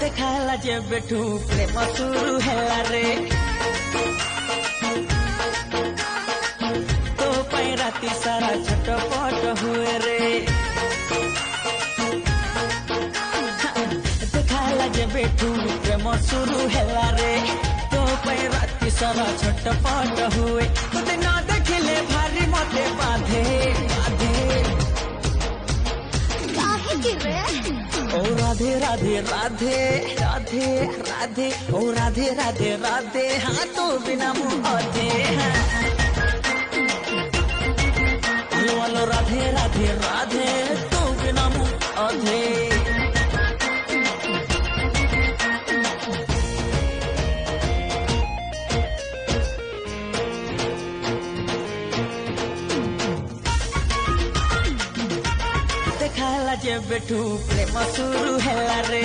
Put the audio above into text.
देखाला जे बेठू प्रेम शुरू हैला रे तो पाई राती सारा छटपट हुए रे देखाला जे बेठू प्रेम शुरू हैला रे तो पाई राती सारा छटपट हुए तो ना देखले भारी मते बाधे बाधे काहे की रे ओ राधे राधे राधे राधे राधे ओ राधे राधे राधे हाँ तो बिना मुँह अधे हेलो हेलो राधे राधे राधे तो बिना मुँह अधे देखाला जे बेठू प्रेम शुरू हैला रे